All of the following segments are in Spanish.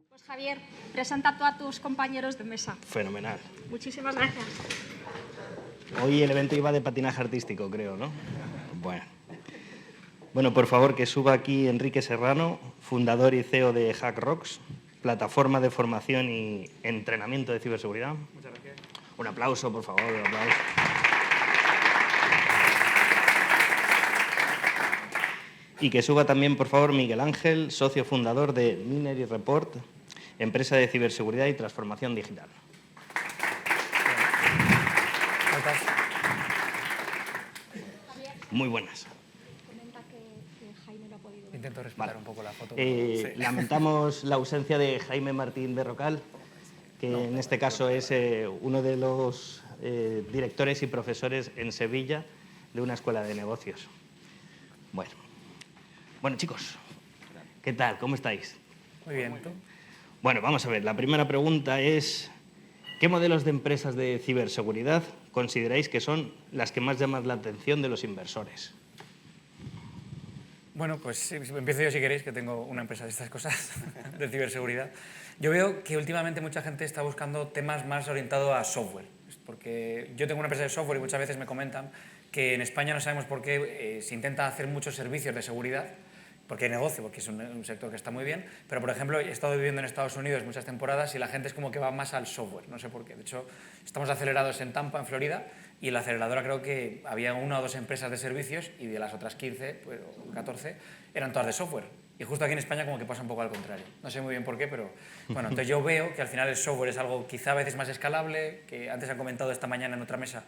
Pues Javier, presenta tú a tus compañeros de mesa. Fenomenal. Muchísimas gracias. Hoy el evento iba de patinaje artístico, creo, ¿no? Bueno, por favor, que suba aquí Enrique Serrano, fundador y CEO de HackRocks, plataforma de formación y entrenamiento de ciberseguridad. Muchas gracias. Un aplauso, por favor, un aplauso. Y que suba también, por favor, Miguel Ángel, socio fundador de Minery Report, empresa de ciberseguridad y transformación digital. Muy buenas. Comenta que Jaime no ha podido. Intento respetar un poco la foto. Lamentamos la ausencia de Jaime Martín Berrocal, que en este caso es uno de los directores y profesores en Sevilla de una escuela de negocios. Bueno, chicos, ¿qué tal? ¿Cómo estáis? Muy bien, ¿tú? Bueno, vamos a ver. La primera pregunta es, ¿qué modelos de empresas de ciberseguridad consideráis que son las que más llaman la atención de los inversores? Bueno, pues empiezo yo si queréis, que tengo una empresa de estas cosas, de ciberseguridad. Yo veo que últimamente mucha gente está buscando temas más orientados a software, porque yo tengo una empresa de software y muchas veces me comentan que en España no sabemos por qué se intenta hacer muchos servicios de seguridad, porque hay negocio, porque es un sector que está muy bien, pero por ejemplo he estado viviendo en Estados Unidos muchas temporadas y la gente es como que va más al software, no sé por qué. De hecho, estamos acelerados en Tampa, en Florida, y en la aceleradora creo que había 1 o 2 empresas de servicios y de las otras 15 pues, o 14 eran todas de software. Y justo aquí en España como que pasa un poco al contrario. No sé muy bien por qué, pero bueno, entonces yo veo que al final el software es algo quizá a veces más escalable, que antes han comentado esta mañana en otra mesa,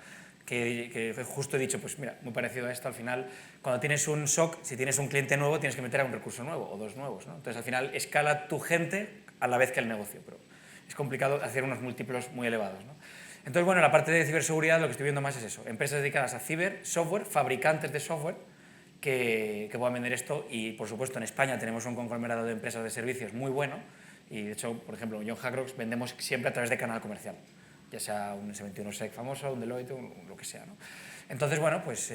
que justo he dicho, pues mira, muy parecido a esto, al final, cuando tienes un SOC, si tienes un cliente nuevo, tienes que meter a un recurso nuevo o 2 nuevos, ¿no? Entonces al final escala tu gente a la vez que el negocio, pero es complicado hacer unos múltiplos muy elevados, ¿no? Entonces, bueno, la parte de ciberseguridad lo que estoy viendo más es eso, empresas dedicadas a software, fabricantes de software, que puedan vender esto y, por supuesto, en España tenemos un conglomerado de empresas de servicios muy bueno y, de hecho, por ejemplo, yo en HackRocks vendemos siempre a través de canal comercial, ya sea un S21sec famoso, un Deloitte, lo que sea, ¿no? Entonces, bueno, pues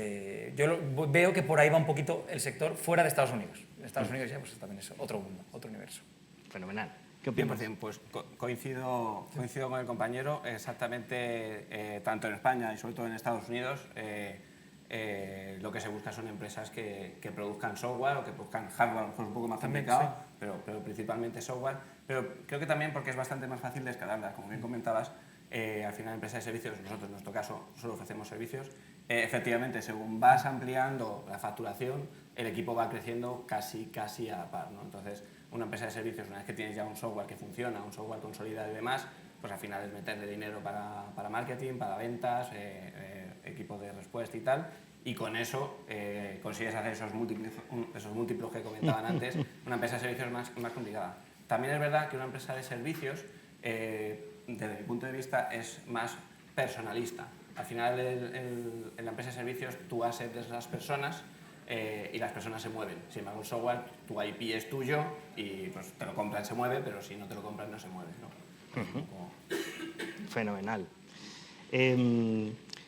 yo veo que por ahí va un poquito el sector fuera de Estados Unidos. En Estados Unidos ya pues también es otro mundo, otro universo. Fenomenal. ¿Qué opinas? 100%, pues coincido con el compañero, exactamente, tanto en España y sobre todo en Estados Unidos, lo que se busca son empresas que produzcan software o que produzcan hardware, a lo mejor un poco más complicado, sí. pero principalmente software. Pero creo que también porque es bastante más fácil de escalarlas, como bien comentabas, al final empresa de servicios, nosotros en nuestro caso solo ofrecemos servicios, efectivamente según vas ampliando la facturación, el equipo va creciendo casi a la par, ¿no? Entonces, una empresa de servicios, una vez que tienes ya un software que funciona, un software consolidado y demás, pues al final es meterle dinero para marketing, para ventas, equipo de respuesta y tal, y con eso consigues hacer esos múltiplos que comentaban antes, una empresa de servicios más complicada. También es verdad que una empresa de servicios, desde mi punto de vista, es más personalista. Al final, en la empresa de servicios, tu asset es las personas, y las personas se mueven. Si me hago un software, tu IP es tuyo y pues, te lo compran, se mueve, pero si no te lo compran, no se mueve, ¿no? Fenomenal.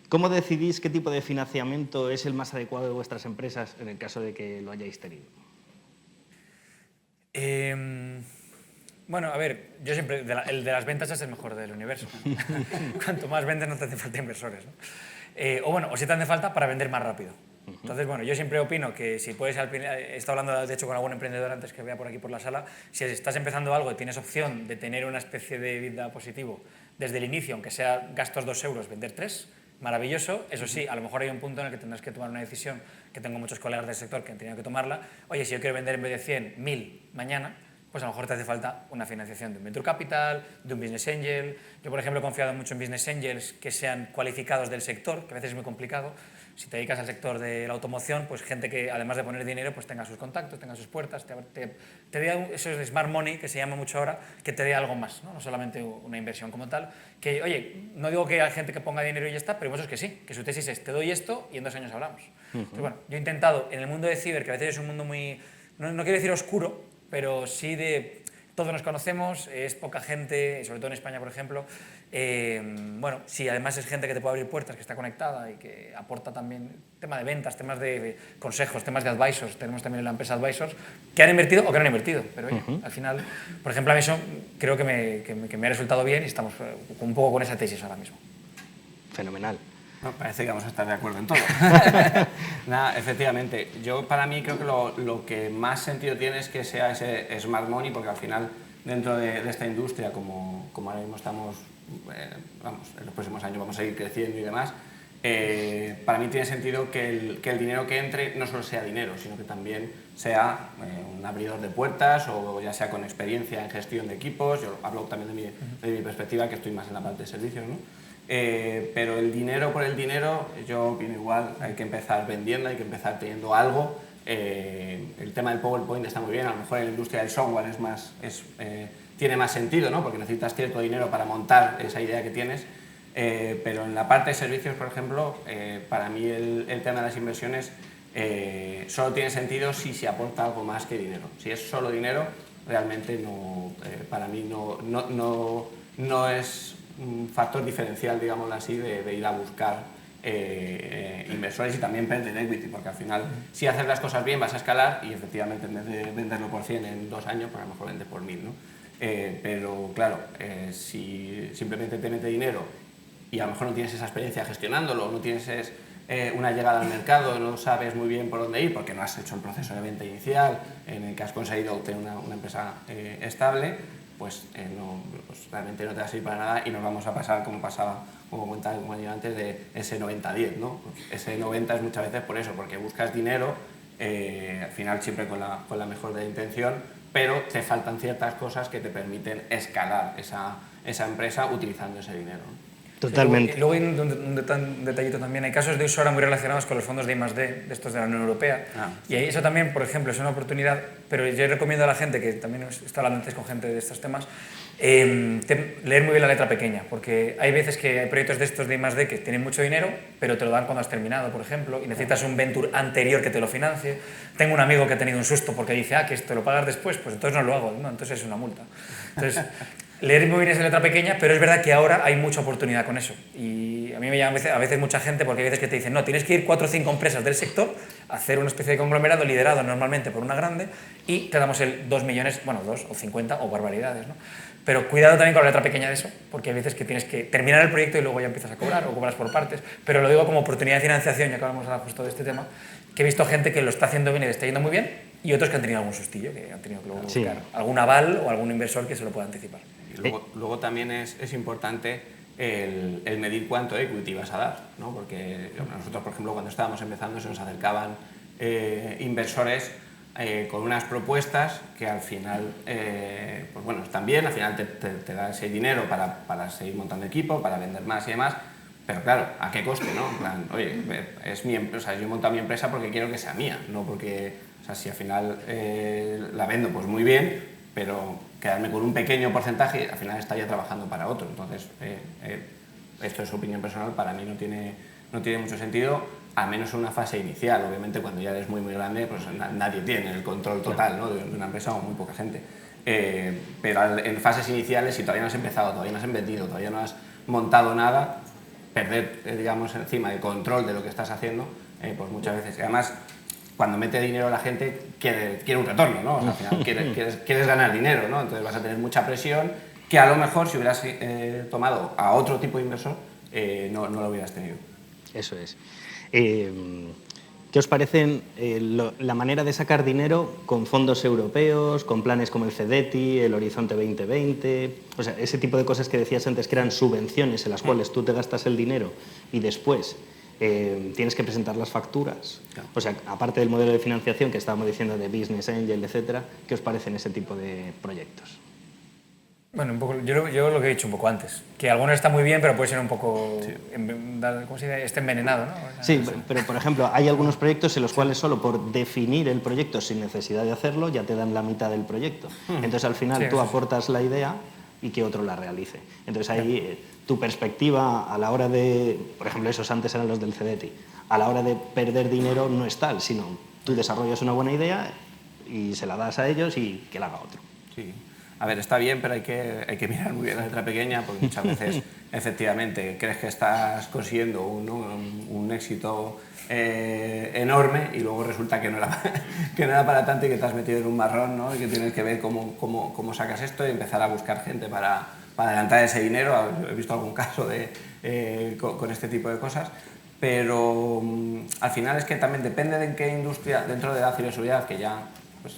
¿Cómo decidís qué tipo de financiamiento es el más adecuado de vuestras empresas en el caso de que lo hayáis tenido? Bueno, a ver, yo siempre, el de las ventas es el mejor del universo. Cuanto más vendes, no te hace falta inversores, ¿no? O si te hace falta para vender más rápido. Entonces, bueno, yo siempre opino que si puedes, he estado hablando de hecho con algún emprendedor antes que vea por aquí por la sala, si estás empezando algo y tienes opción de tener una especie de EBITDA positivo desde el inicio, aunque sea gastos 2 euros, vender 3, maravilloso. Eso sí, a lo mejor hay un punto en el que tendrás que tomar una decisión, que tengo muchos colegas del sector que han tenido que tomarla. Oye, si yo quiero vender en vez de 100, 1000 mañana, pues a lo mejor te hace falta una financiación de un Venture Capital, de un Business Angel. Yo, por ejemplo, he confiado mucho en Business Angels que sean cualificados del sector, que a veces es muy complicado. Si te dedicas al sector de la automoción, pues gente que además de poner dinero, pues tenga sus contactos, tenga sus puertas, te dé eso es smart money, que se llama mucho ahora, que te dé algo más, ¿no? No solamente una inversión como tal. Que, oye, no digo que hay gente que ponga dinero y ya está, pero hay muchos que sí, que su tesis es, te doy esto y en 2 años hablamos. Entonces, bueno, yo he intentado, en el mundo de ciber, que a veces es un mundo muy, no quiero decir oscuro, pero sí de todos nos conocemos, es poca gente, sobre todo en España, por ejemplo. Bueno, si además es gente que te puede abrir puertas, que está conectada y que aporta también tema de ventas, temas de consejos, temas de advisors, tenemos también en la empresa advisors, que han invertido o que no han invertido, pero oye, al final, por ejemplo, a mí eso creo que me ha resultado bien y estamos un poco con esa tesis ahora mismo. Fenomenal. No, parece que vamos a estar de acuerdo en todo. Nada, efectivamente. Yo, para mí, creo que lo que más sentido tiene es que sea ese smart money, porque al final, dentro de esta industria, como ahora mismo estamos, vamos, en los próximos años vamos a ir creciendo y demás, para mí tiene sentido que el dinero que entre no solo sea dinero, sino que también sea un abridor de puertas, o ya sea con experiencia en gestión de equipos. Yo hablo también de mi perspectiva, que estoy más en la parte de servicios, ¿no? Pero el dinero por el dinero, yo opino igual, hay que empezar vendiendo, hay que empezar teniendo algo. El tema del PowerPoint está muy bien, a lo mejor en la industria del software tiene más sentido, ¿no? Porque necesitas cierto dinero para montar esa idea que tienes, pero en la parte de servicios, por ejemplo, para mí el tema de las inversiones solo tiene sentido si se aporta algo más que dinero. Si es solo dinero, realmente no, para mí no es un factor diferencial, digámoslo así, de ir a buscar inversores y también perder equity, porque al final, si haces las cosas bien, vas a escalar y efectivamente en vez de venderlo por 100 en 2 años, pues a lo mejor vendes por 1000, ¿no? Pero claro, si simplemente te mete dinero y a lo mejor no tienes esa experiencia gestionándolo, no tienes una llegada al mercado, no sabes muy bien por dónde ir porque no has hecho el proceso de venta inicial en el que has conseguido obtener una empresa estable, pues realmente no te va a servir para nada y nos vamos a pasar como pasaba, como comentaba el compañero antes, de ese 90-10, ¿no? Pues ese 90 es muchas veces por eso, porque buscas dinero, al final siempre con la mejor de la intención, pero te faltan ciertas cosas que te permiten escalar esa empresa utilizando ese dinero, ¿no? Totalmente. Sí, luego hay un detallito también. Hay casos de uso ahora muy relacionados con los fondos de I+D, de estos de la Unión Europea. Y ahí eso también, por ejemplo, es una oportunidad, pero yo recomiendo a la gente, que también está hablando antes con gente de estos temas, leer muy bien la letra pequeña, porque hay veces que hay proyectos de estos de I+D que tienen mucho dinero, pero te lo dan cuando has terminado, por ejemplo, y necesitas un venture anterior que te lo financie. Tengo un amigo que ha tenido un susto porque dice, que esto lo pagas después, pues entonces no lo hago, ¿no? Entonces es una multa. Entonces, leer muy bien esa letra pequeña, pero es verdad que ahora hay mucha oportunidad con eso. Y a mí me llama a veces mucha gente, porque hay veces que te dicen, no, tienes que ir 4 o 5 empresas del sector, hacer una especie de conglomerado liderado normalmente por una grande y te damos el 2 millones, bueno, 2 o 50 o barbaridades, ¿no? Pero cuidado también con la letra pequeña de eso, porque hay veces que tienes que terminar el proyecto y luego ya empiezas a cobrar o cobras por partes. Pero lo digo como oportunidad de financiación, ya que hablamos ahora justo de este tema, que he visto gente que lo está haciendo bien y le está yendo muy bien, y otros que han tenido algún sustillo, que han tenido que luego buscar algún aval o algún inversor que se lo pueda anticipar. Y luego también es importante el medir cuánto equity vas a dar, ¿no? Porque nosotros, por ejemplo, cuando estábamos empezando se nos acercaban inversores con unas propuestas que al final, pues bueno, están bien, al final te da ese dinero para seguir montando equipo, para vender más y demás, pero claro, ¿a qué coste, no? En plan, oye, es mi empresa, yo he montado mi empresa porque quiero que sea mía, no porque, o sea, si al final la vendo, pues muy bien, pero quedarme con un pequeño porcentaje, al final estaría trabajando para otro. Entonces, esto es opinión personal, para mí no tiene mucho sentido, a menos en una fase inicial. Obviamente, cuando ya eres muy grande, pues nadie tiene el control total, ¿no? de una empresa o muy poca gente. Pero en fases iniciales, si todavía no has empezado, todavía no has vendido, todavía no has montado nada, perder, digamos, encima el control de lo que estás haciendo, pues muchas veces. Y además, cuando mete dinero la gente quiere un retorno, ¿no? O sea, al final quieres ganar dinero, ¿no? Entonces vas a tener mucha presión que a lo mejor si hubieras tomado a otro tipo de inversor no lo hubieras tenido. Eso es. ¿Qué os parece la manera de sacar dinero con fondos europeos, con planes como el FEDETI, el Horizonte 2020? O sea, ese tipo de cosas que decías antes que eran subvenciones en las cuales tú te gastas el dinero y después tienes que presentar las facturas. Claro. O sea, aparte del modelo de financiación que estábamos diciendo de Business Angel, etcétera, ¿qué os parecen ese tipo de proyectos? Bueno, un poco, yo lo que he dicho un poco antes, que algunos está muy bien, pero puede ser un poco, ¿cómo se dice? Envenenado, ¿no? O sea, sí, pero por ejemplo, hay algunos proyectos en los cuales solo por definir el proyecto sin necesidad de hacerlo ya te dan la mitad del proyecto. Entonces al final tú aportas la idea y que otro la realice. Entonces ahí tu perspectiva a la hora de, por ejemplo, esos antes eran los del CEDETI, a la hora de perder dinero no es tal, sino tú desarrollas una buena idea y se la das a ellos y que la haga otro. Sí. a ver, está bien, pero hay que mirar muy bien la letra pequeña, porque muchas veces, efectivamente, crees que estás consiguiendo un éxito enorme y luego resulta que no era para tanto y que te has metido en un marrón, ¿no? Y que tienes que ver cómo sacas esto y empezar a buscar gente para adelantar ese dinero. He visto algún caso con este tipo de cosas, pero al final es que también depende de en qué industria, dentro de la ciberseguridad, que ya pues,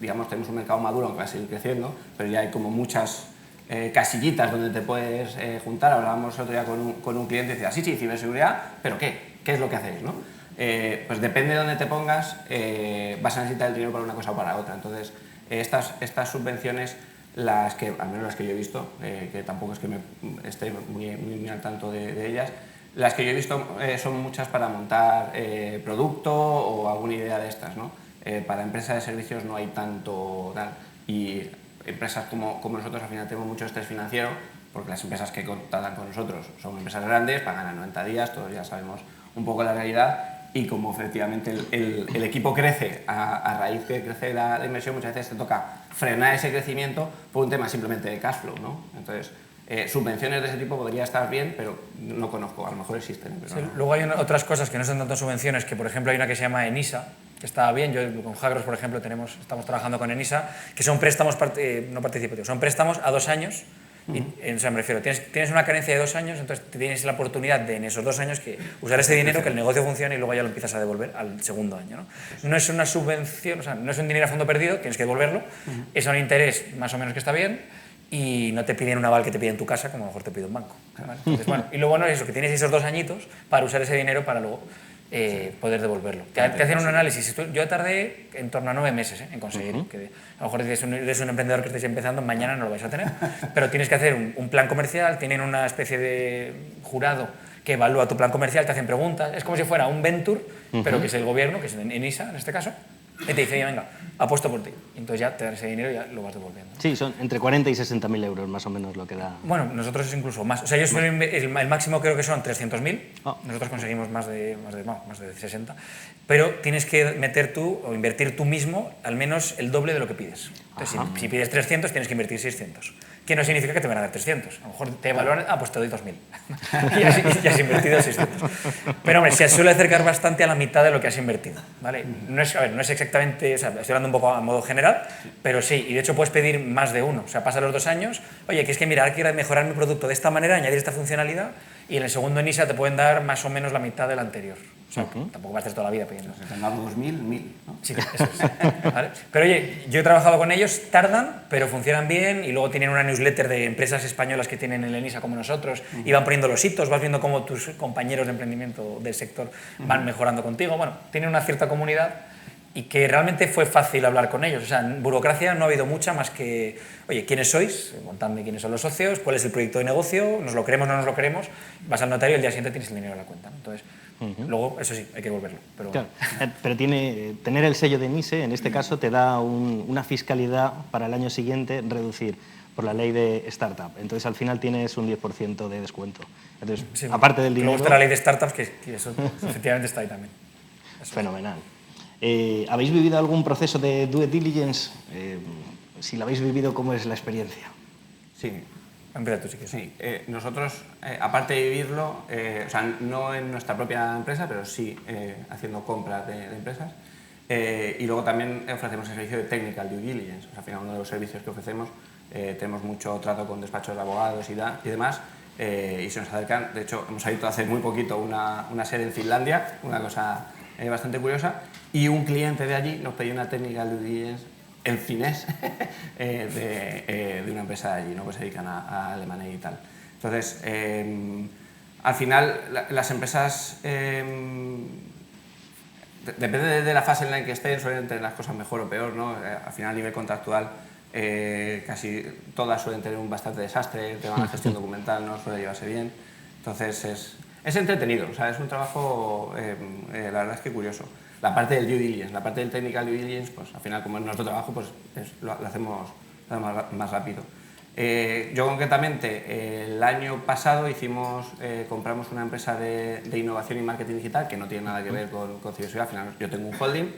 digamos tenemos un mercado maduro aunque va a seguir creciendo, pero ya hay como muchas casillitas donde te puedes juntar. Hablábamos el otro día con un cliente y decía, sí, ciberseguridad, ¿pero qué? ¿Qué es lo que hacéis, ¿no? Pues depende de dónde te pongas, vas a necesitar el dinero para una cosa o para otra. Entonces, estas subvenciones, al menos las que yo he visto, que tampoco es que me esté muy al tanto de ellas, las que yo he visto son muchas para montar producto o alguna idea de estas, ¿no? Para empresas de servicios no hay tanto tal, y empresas como nosotros al final tenemos mucho estrés financiero, porque las empresas que contratan con nosotros son empresas grandes, pagan a 90 días, todos ya sabemos un poco la realidad, y como efectivamente el equipo crece, a raíz que crece la inversión, muchas veces te toca frenar ese crecimiento por un tema simplemente de cash flow, ¿no? Entonces, subvenciones de ese tipo podría estar bien, pero no conozco, a lo mejor existen. Pero sí, no. luego hay otras cosas que no son tanto subvenciones, que por ejemplo hay una que se llama ENISA, que está bien. Yo con Hagros, por ejemplo, estamos trabajando con ENISA, que son préstamos no participativos, son préstamos a 2 años. O sea, me refiero, tienes una carencia de 2 años, entonces tienes la oportunidad de en esos 2 años que usar ese dinero, que el negocio funcione y luego ya lo empiezas a devolver al segundo año, ¿no? No es una subvención, o sea, no es un dinero a fondo perdido, tienes que devolverlo, es a un interés más o menos que está bien, y no te piden un aval que te piden en tu casa, como a lo mejor te pide un banco, ¿vale? Entonces, bueno, y lo bueno es eso, que tienes esos 2 añitos para usar ese dinero para luego poder devolverlo. Te hacen un análisis. Yo tardé en torno a 9 meses en conseguir. Que a lo mejor eres un emprendedor que estáis empezando, mañana no lo vais a tener, pero tienes que hacer un plan comercial, tienen una especie de jurado que evalúa tu plan comercial, te hacen preguntas, es como si fuera un venture, pero que es el gobierno, que es ENISA en este caso, y te dice, venga, apuesto por ti. Y entonces ya te dan ese dinero y ya lo vas devolviendo. Sí, son entre 40 y 60.000 euros más o menos lo que da. Bueno, nosotros es incluso más. O sea, el máximo creo que son 300.000. Nosotros conseguimos más de 60. Pero tienes que meter tú o invertir tú mismo al menos el doble de lo que pides. Entonces, si pides 300, tienes que invertir 600. Que no significa que te van a dar 300. A lo mejor te evalúan, pues te doy 2.000. y ya has invertido 600. Pero, hombre, se suele acercar bastante a la mitad de lo que has invertido, ¿vale? No es exactamente, o sea, estoy hablando un poco a modo general, pero sí, y de hecho puedes pedir más de uno. O sea, pasan los 2 años, oye, que es que mira, ahora quiero mejorar mi producto de esta manera, añadir esta funcionalidad, y en el segundo ENISA te pueden dar más o menos la mitad del anterior. O sea, tampoco vas a estar toda la vida pidiendo. Si tengas 2.000, 1.000, ¿no? Sí, eso es. ¿Vale? Pero oye, yo he trabajado con ellos, tardan, pero funcionan bien, y luego tienen una newsletter de empresas españolas que tienen el ENISA como nosotros, y van poniendo los hitos, vas viendo cómo tus compañeros de emprendimiento del sector van mejorando contigo. Bueno, tienen una cierta comunidad y que realmente fue fácil hablar con ellos. O sea, en burocracia no ha habido mucha más que, oye, ¿quiénes sois? Contadme quiénes son los socios, cuál es el proyecto de negocio, nos lo queremos, no nos lo queremos, vas al notario y el día siguiente tienes el dinero en la cuenta, ¿no? Entonces, luego, eso sí, hay que devolverlo. Pero, claro, pero tener el sello de NISE, en este caso, te da una fiscalidad para el año siguiente reducir por la ley de startup. Entonces, al final tienes un 10% de descuento. Entonces, sí, aparte del dinero... Luego está la ley de startups, que eso efectivamente está ahí también. Eso fenomenal. ¿Habéis vivido algún proceso de due diligence? Si lo habéis vivido, ¿cómo es la experiencia? Sí. Empieza tú, si quieres. Sí, nosotros, aparte de vivirlo, o sea, no en nuestra propia empresa, pero sí haciendo compras de empresas, y luego también ofrecemos el servicio de technical due diligence. O sea, al final, uno de los servicios que ofrecemos, tenemos mucho trato con despachos de abogados y demás, y se nos acercan. De hecho, hemos abierto hace muy poquito una sede en Finlandia, una cosa bastante curiosa, y un cliente de allí nos pidió una technical due diligence en finés de una empresa de allí, ¿no? Que se dedican a alemania y tal. Entonces, al final, las empresas, depende de la fase en la que estén, suelen tener las cosas mejor o peor, ¿no? Al final, a nivel contractual, casi todas suelen tener un bastante desastre, el tema de la gestión documental no suele llevarse bien. Entonces, es entretenido, o sea, es un trabajo, la verdad es que curioso. La parte del due diligence, la parte del technical due diligence, pues al final, como es nuestro trabajo, pues lo hacemos más rápido. Yo concretamente, el año pasado compramos una empresa de innovación y marketing digital que no tiene nada que ver con ciberseguridad. Al final, yo tengo un holding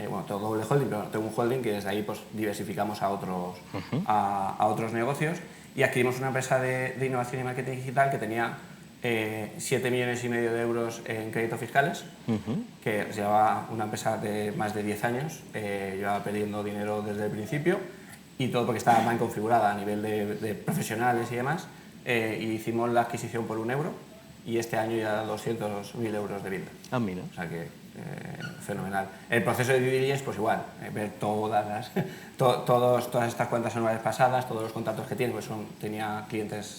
bueno, tengo doble holding, pero tengo un holding que desde ahí pues, diversificamos a otros negocios y adquirimos una empresa de innovación y marketing digital que tenía 7,5 millones de euros en créditos fiscales, que llevaba una empresa de más de 10 años, llevaba perdiendo dinero desde el principio y todo porque estaba mal configurada a nivel de profesionales y demás, y hicimos la adquisición por 1 euro y este año ya 200.000 euros de venta. Ah, mira. O sea que fenomenal. El proceso de due diligence, pues igual, ver todas estas cuentas anuales pasadas, todos los contactos que tiene, pues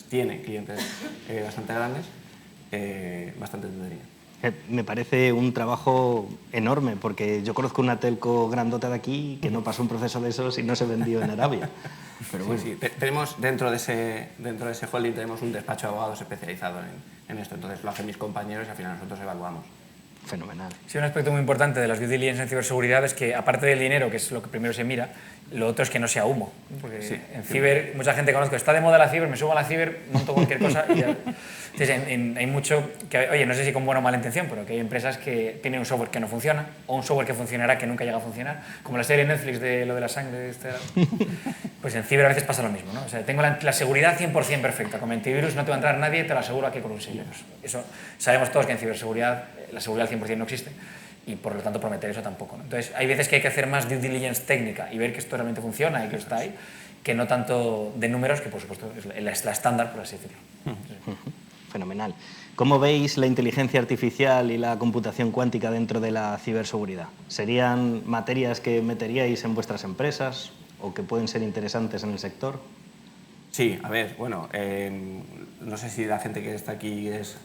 tiene clientes bastante grandes, bastante entretenido. Me parece un trabajo enorme, porque yo conozco una telco grandota de aquí que no pasó un proceso de esos y no se vendió en Arabia. Pero bueno. Sí, tenemos dentro de ese holding tenemos un despacho de abogados especializado en esto, entonces lo hacen mis compañeros y al final nosotros evaluamos. Fenomenal. Sí, un aspecto muy importante de las due diligence en ciberseguridad es que, aparte del dinero, que es lo que primero se mira, lo otro es que no sea humo. Porque sí, en ciber, mucha gente conozco, está de moda la ciber, me subo a la ciber, monto cualquier cosa y ya. Entonces, hay mucho que, oye, no sé si con buena o mala intención, pero que hay empresas que tienen un software que no funciona o un software que funcionará que nunca llega a funcionar, como la serie Netflix de lo de la sangre. Pues en ciber a veces pasa lo mismo, ¿no? O sea, tengo la seguridad 100% perfecta, con antivirus no te va a entrar nadie, te lo aseguro aquí con un sello. Eso sabemos todos que en ciberseguridad la seguridad al 100% no existe y por lo tanto prometer eso tampoco, ¿no? Entonces hay veces que hay que hacer más due diligence técnica y ver que esto realmente funciona y que está ahí, que no tanto de números, que por supuesto es la estándar, por así decirlo. Fenomenal. ¿Cómo veis la inteligencia artificial y la computación cuántica dentro de la ciberseguridad? ¿Serían materias que meteríais en vuestras empresas o que pueden ser interesantes en el sector? Sí, a ver, bueno, no sé si la gente que está aquí es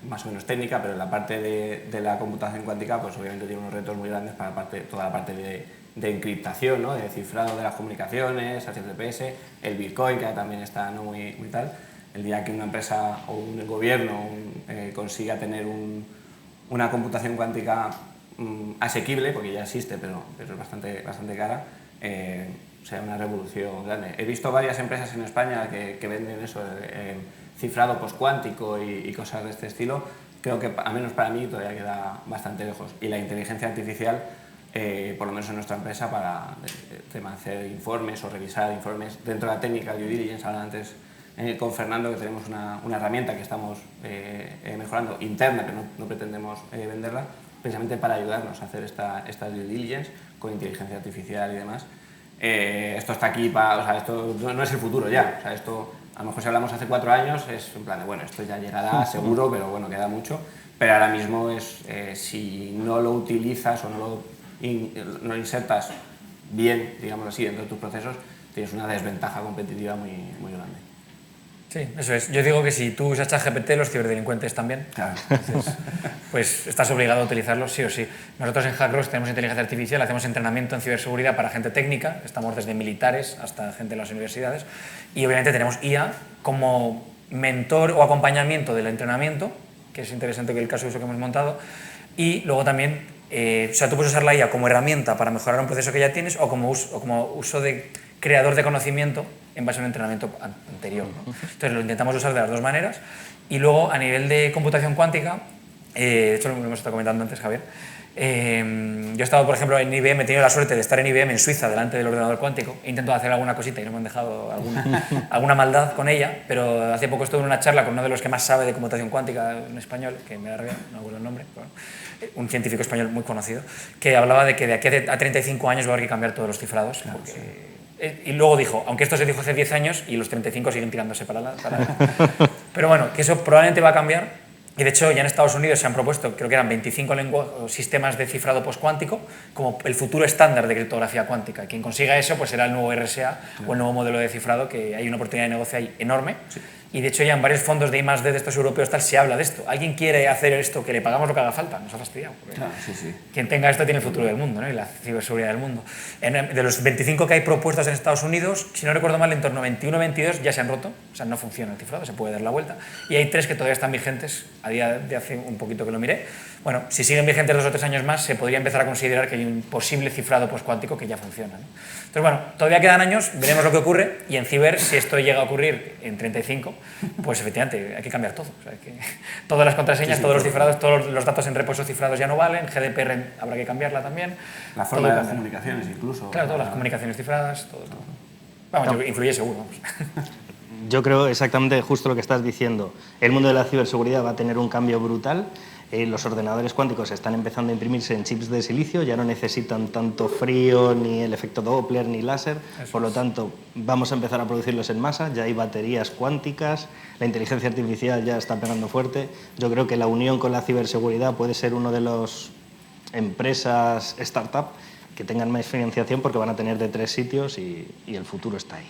más o menos técnica, pero en la parte de la computación cuántica, pues obviamente tiene unos retos muy grandes para toda la parte de encriptación, ¿no? De cifrado de las comunicaciones, HTTPS, el Bitcoin, que también está no muy tal. El día que una empresa o un gobierno consiga tener una computación cuántica asequible, porque ya existe, pero es bastante cara, será una revolución grande. He visto varias empresas en España que venden eso, cifrado postcuántico y cosas de este estilo. Creo que, al menos para mí, todavía queda bastante lejos. Y la inteligencia artificial, por lo menos en nuestra empresa, para hacer informes o revisar informes dentro de la técnica de due diligence, ahora antes con Fernando, que tenemos una herramienta que estamos mejorando interna, que no pretendemos venderla, precisamente para ayudarnos a hacer esta due diligence con inteligencia artificial y demás. Esto está aquí, o sea, esto no es el futuro ya. O sea, esto, a lo mejor si hablamos hace 4 años, es en plan de, bueno, esto ya llegará seguro, pero bueno, queda mucho. Pero ahora mismo es, si no lo utilizas o no lo insertas bien, digámoslo así, dentro de tus procesos, tienes una desventaja competitiva muy grande. Sí, eso es. Yo digo que si tú usas ChatGPT, los ciberdelincuentes también. Claro. Entonces, pues estás obligado a utilizarlo sí o sí. Nosotros en Hackros tenemos inteligencia artificial, hacemos entrenamiento en ciberseguridad para gente técnica, estamos desde militares hasta gente de las universidades, y obviamente tenemos IA como mentor o acompañamiento del entrenamiento, que es interesante que el caso de uso que hemos montado, y luego también, o sea, tú puedes usar la IA como herramienta para mejorar un proceso que ya tienes o como uso de creador de conocimiento en base a un entrenamiento anterior, ¿no? Entonces lo intentamos usar de las dos maneras. Y luego a nivel de computación cuántica, de hecho lo hemos estado comentando antes, Javier, yo he estado, por ejemplo, en IBM, he tenido la suerte de estar en IBM en Suiza delante del ordenador cuántico, he intentado hacer alguna cosita y no me han dejado alguna maldad con ella, pero hace poco estuve en una charla con uno de los que más sabe de computación cuántica en español, que me da rabia, no me acuerdo el nombre, pero un científico español muy conocido, que hablaba de que de aquí a 35 años va a haber que cambiar todos los cifrados, claro, porque... Sí. Y luego dijo, aunque esto se dijo hace 10 años y los 35 siguen tirándose para Pero bueno, que eso probablemente va a cambiar. Y de hecho ya en Estados Unidos se han propuesto, creo que eran 25 sistemas de cifrado postcuántico como el futuro estándar de criptografía cuántica. Quien consiga eso pues será el nuevo RSA o el nuevo modelo de cifrado, que hay una oportunidad de negocio ahí enorme. Sí. Y de hecho ya en varios fondos de I+D de estos europeos tal se habla de esto. ¿Alguien quiere hacer esto que le pagamos lo que haga falta? Nos ha fastidiado. Claro, sí. Quien tenga esto tiene el futuro del mundo, ¿no? Y la ciberseguridad del mundo. De los 25 que hay propuestas en Estados Unidos, si no recuerdo mal, en torno a 21 o 22 ya se han roto. O sea, no funciona el cifrado, se puede dar la vuelta. Y hay 3 que todavía están vigentes, a día de hace un poquito que lo miré. Bueno, si siguen vigentes 2 o 3 años más, se podría empezar a considerar que hay un posible cifrado postcuántico que ya funciona, ¿no? Entonces, bueno, todavía quedan años, veremos lo que ocurre. Y en ciber, si esto llega a ocurrir en 35, pues efectivamente hay que cambiar todo. O sea, todas las contraseñas, todos los cifrados, todos los datos en reposo cifrados ya no valen, GDPR habrá que cambiarla también. La forma de las comunicaciones incluso. Claro, todas las comunicaciones cifradas, todo. Vamos, influye seguro, vamos. Yo creo exactamente justo lo que estás diciendo. El mundo de la ciberseguridad va a tener un cambio brutal. Los ordenadores cuánticos están empezando a imprimirse en chips de silicio, ya no necesitan tanto frío, ni el efecto Doppler, ni láser. Por lo tanto, vamos a empezar a producirlos en masa. Ya hay baterías cuánticas, la inteligencia artificial ya está pegando fuerte. Yo creo que la unión con la ciberseguridad puede ser una de las empresas startup que tengan más financiación, porque van a tener de 3 sitios y el futuro está ahí.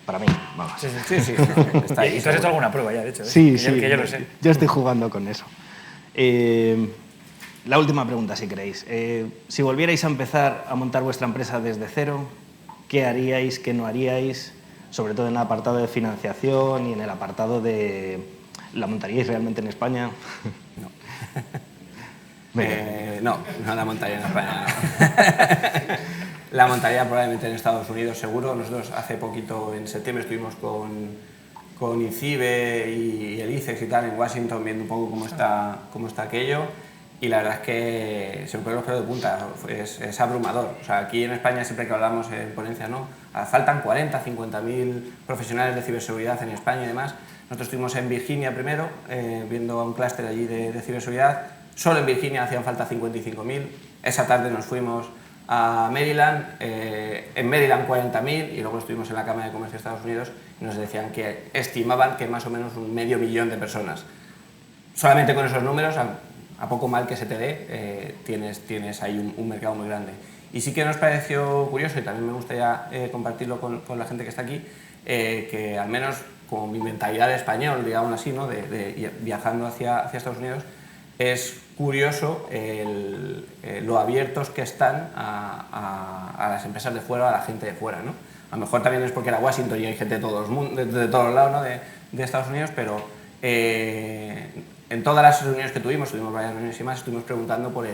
Para mí, vamos. Sí, está ahí. ¿Y tú has hecho alguna prueba ya, de hecho? Sí, que yo lo sé. Yo estoy jugando con eso. La última pregunta, si queréis. Si volvierais a empezar a montar vuestra empresa desde cero, ¿qué haríais, qué no haríais? Sobre todo en el apartado de financiación y en el apartado de... ¿La montaríais realmente en España? No. No la montaría en España. No. La montaría probablemente en Estados Unidos, seguro. Nosotros hace poquito, en septiembre, estuvimos con INCIBE y el ICEX y tal en Washington, viendo un poco cómo está aquello, y la verdad es que se me ponen los pelos de punta, es abrumador. O sea, aquí en España, siempre que hablamos en ponencia, ¿no? Faltan 40, 50.000 profesionales de ciberseguridad en España y demás. Nosotros estuvimos en Virginia primero, viendo a un clúster allí de ciberseguridad. Solo en Virginia hacían falta 55.000. Esa tarde nos fuimos a Maryland, en Maryland 40.000, y luego estuvimos en la Cámara de Comercio de Estados Unidos y nos decían que estimaban que más o menos 500.000 de personas. Solamente con esos números, a poco mal que se te dé, tienes ahí un mercado muy grande. Y sí que nos pareció curioso, y también me gustaría compartirlo con la gente que está aquí, que al menos como mi mentalidad de español, digamos así, ¿no? de viajando hacia Estados Unidos, es curioso lo abiertos que están a las empresas de fuera, a la gente de fuera, ¿no? A lo mejor también es porque era Washington y hay gente de todos los lados, ¿no? de Estados Unidos, pero en todas las reuniones que tuvimos varias reuniones y más, estuvimos preguntando por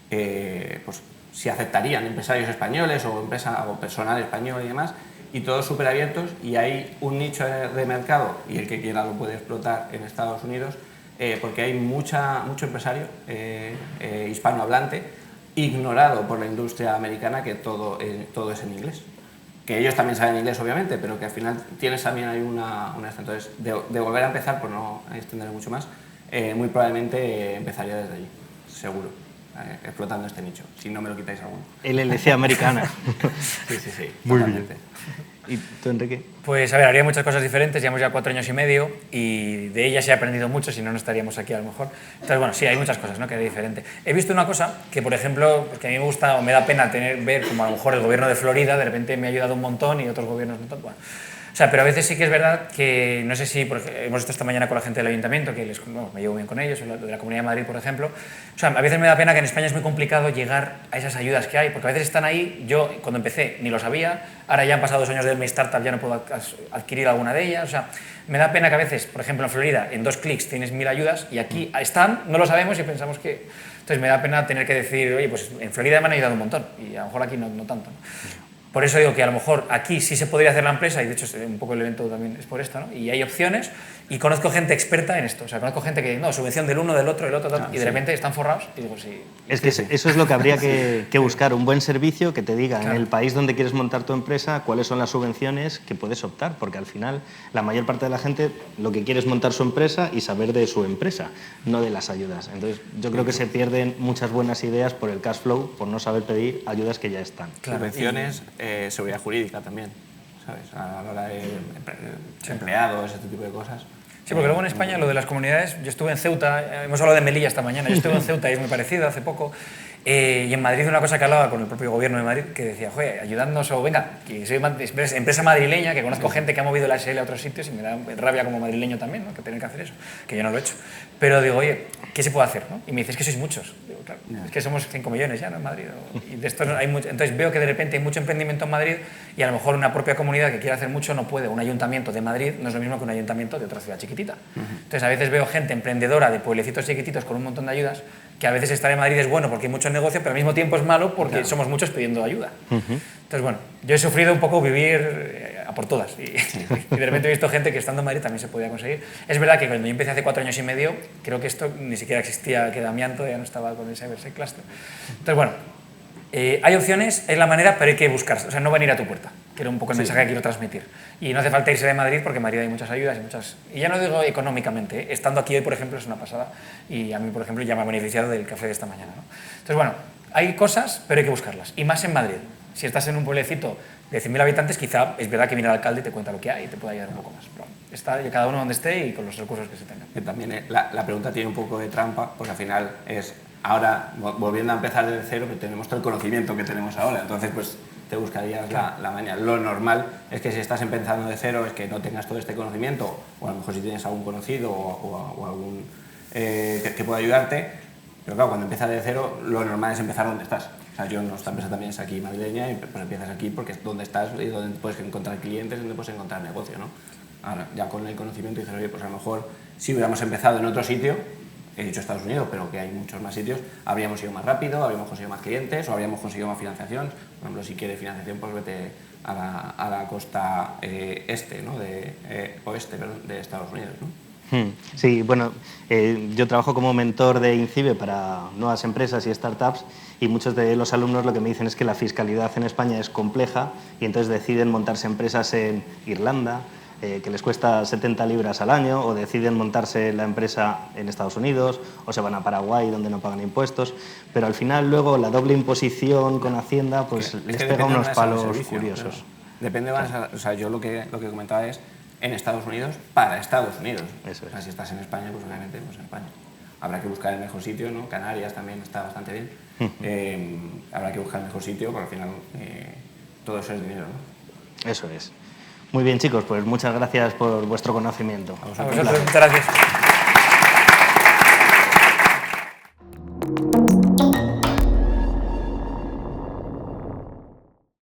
pues, si aceptarían empresarios españoles o personal español y demás, y todos súper abiertos, y hay un nicho de mercado, y el que quiera lo puede explotar en Estados Unidos, porque hay mucho empresario hispanohablante ignorado por la industria americana, que todo es en inglés. Que ellos también saben inglés, obviamente, pero que al final tienes también ahí una... Entonces, de volver a empezar, por no extenderme mucho más, muy probablemente empezaría desde allí, seguro, explotando este nicho, si no me lo quitáis alguno. LLC americana. Sí, Muy totalmente. bien. ¿Y tú, Enrique? Pues a ver, haría muchas cosas diferentes, llevamos ya 4 años y medio y de ellas he aprendido mucho, si no, no estaríamos aquí a lo mejor. Entonces, bueno, sí, hay muchas cosas, ¿no?, que haría diferente. He visto una cosa que, por ejemplo, que a mí me gusta o me da pena ver como a lo mejor el gobierno de Florida de repente me ha ayudado un montón y otros gobiernos no tanto. Bueno, o sea, pero a veces sí que es verdad que, no sé si, hemos estado esta mañana con la gente del ayuntamiento, que me llevo bien con ellos, de la Comunidad de Madrid, por ejemplo. O sea, a veces me da pena que en España es muy complicado llegar a esas ayudas que hay, porque a veces están ahí, yo cuando empecé ni lo sabía, ahora ya han pasado 2 años de mi startup, ya no puedo adquirir alguna de ellas. O sea, me da pena que a veces, por ejemplo, en Florida, en 2 clics tienes 1000 ayudas y aquí están, no lo sabemos y pensamos que... Entonces me da pena tener que decir, oye, pues en Florida me han ayudado un montón y a lo mejor aquí no tanto, ¿no? Por eso digo que a lo mejor aquí sí se podría hacer la empresa, y de hecho un poco el evento también es por esto, ¿no? Y hay opciones, y conozco gente experta en esto. O sea, conozco gente que, no, subvención del uno, del otro, y de repente están forrados, y digo, sí. Es que eso es lo que habría que buscar, un buen servicio que te diga Claro. en el país donde quieres montar tu empresa cuáles son las subvenciones que puedes optar, porque al final la mayor parte de la gente lo que quiere es montar su empresa y saber de su empresa, no de las ayudas. Entonces yo creo que se pierden muchas buenas ideas por el cash flow, por no saber pedir ayudas que ya están. Claro. Subvenciones, seguridad jurídica también, ¿sabes? A la hora de empleados, este tipo de cosas. Sí, porque luego en España lo de las comunidades, yo estuve en Ceuta, hemos hablado de Melilla esta mañana, yo estuve en Ceuta y es muy parecido hace poco, y en Madrid una cosa que hablaba con el propio gobierno de Madrid, que decía, joder, ayudadnos, o venga, que soy empresa madrileña, que conozco gente que ha movido la SL a otros sitios y me da rabia como madrileño también, ¿no?, que tener que hacer eso, que yo no lo he hecho. Pero digo, oye, ¿qué se puede hacer?, ¿no? Y me dices, es que sois muchos. Digo, claro, es que somos 5 millones ya, ¿no?, en Madrid. Y de esto no hay mucho. Entonces veo que de repente hay mucho emprendimiento en Madrid y a lo mejor una propia comunidad que quiere hacer mucho no puede. Un ayuntamiento de Madrid no es lo mismo que un ayuntamiento de otra ciudad chiquitita. Entonces a veces veo gente emprendedora de pueblecitos chiquititos con un montón de ayudas, que a veces estar en Madrid es bueno porque hay mucho negocio, pero al mismo tiempo es malo porque somos muchos pidiendo ayuda. Entonces, bueno, yo he sufrido un poco vivir a por todas. Y de repente he visto gente que estando en Madrid también se podía conseguir. Es verdad que cuando yo empecé hace 4 años y medio, creo que esto ni siquiera existía, que Damián todavía no estaba con el CyberSec Cluster. Entonces, bueno, hay opciones, es la manera, pero hay que buscarlas. O sea, no van a ir a tu puerta, que era un poco el mensaje que quiero transmitir. Y no hace falta irse de Madrid, porque en Madrid hay muchas ayudas y ya no digo económicamente, estando aquí hoy, por ejemplo, es una pasada, y a mí, por ejemplo, ya me ha beneficiado del café de esta mañana, ¿no? Entonces, bueno, hay cosas, pero hay que buscarlas, y más en Madrid. Si estás en un pueblecito de 100.000 habitantes, quizá es verdad que viene el alcalde y te cuenta lo que hay y te puede ayudar un poco más. Pero está cada uno donde esté y con los recursos que se tengan. Que también la pregunta tiene un poco de trampa, porque al final es, ahora, volviendo a empezar desde cero, que tenemos todo el conocimiento que tenemos ahora, entonces pues te buscarías la manera. Lo normal es que si estás empezando de cero es que no tengas todo este conocimiento, o a lo mejor si tienes algún conocido o algún que pueda ayudarte, pero claro, cuando empiezas de cero, lo normal es empezar donde estás. O sea, nuestra empresa también es aquí madrileña y pues empiezas aquí porque es donde estás y donde puedes encontrar clientes, donde puedes encontrar negocio, ¿no? Ahora, ya con el conocimiento dices, oye, pues a lo mejor si hubiéramos empezado en otro sitio, he dicho Estados Unidos, pero que hay muchos más sitios, habríamos ido más rápido, habríamos conseguido más clientes o habríamos conseguido más financiación. Por ejemplo, si quieres financiación, pues vete a la costa oeste de Estados Unidos, ¿no? Sí, bueno, yo trabajo como mentor de INCIBE para nuevas empresas y startups y muchos de los alumnos lo que me dicen es que la fiscalidad en España es compleja y entonces deciden montarse empresas en Irlanda, que les cuesta 70 libras al año, o deciden montarse la empresa en Estados Unidos, o se van a Paraguay donde no pagan impuestos, pero al final luego la doble imposición con Hacienda pues les pega unos palos curiosos. Claro. Depende más, o sea, yo lo que comentaba es en Estados Unidos para Estados Unidos. Eso es. O sea, si estás en España, pues obviamente pues en España. Habrá que buscar el mejor sitio, ¿no? Canarias también está bastante bien. Habrá que buscar el mejor sitio, porque al final todo eso es dinero, ¿no? Eso es. Muy bien, chicos, pues muchas gracias por vuestro conocimiento. A vosotros, muchas gracias.